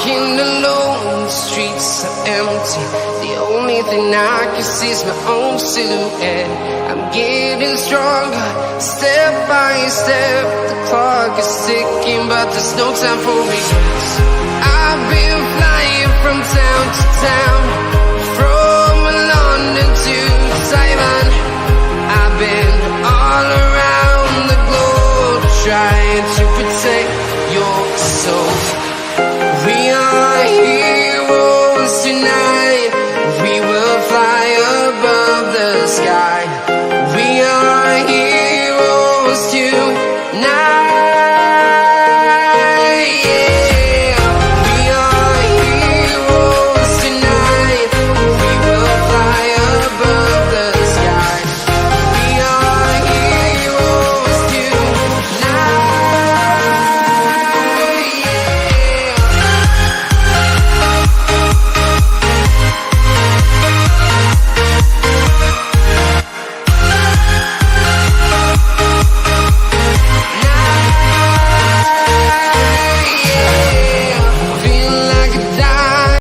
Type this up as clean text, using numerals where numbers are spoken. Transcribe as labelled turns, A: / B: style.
A: walking alone, the streets are empty. The only thing I can see is my own silhouette. I'm getting stronger, step by step. The clock is ticking, but there's no time for regrets. I've been flying from town to town, from London to Taiwan. I've been all around the globe, trying to protect your soul. We are heroes tonight. We will fly above the sky.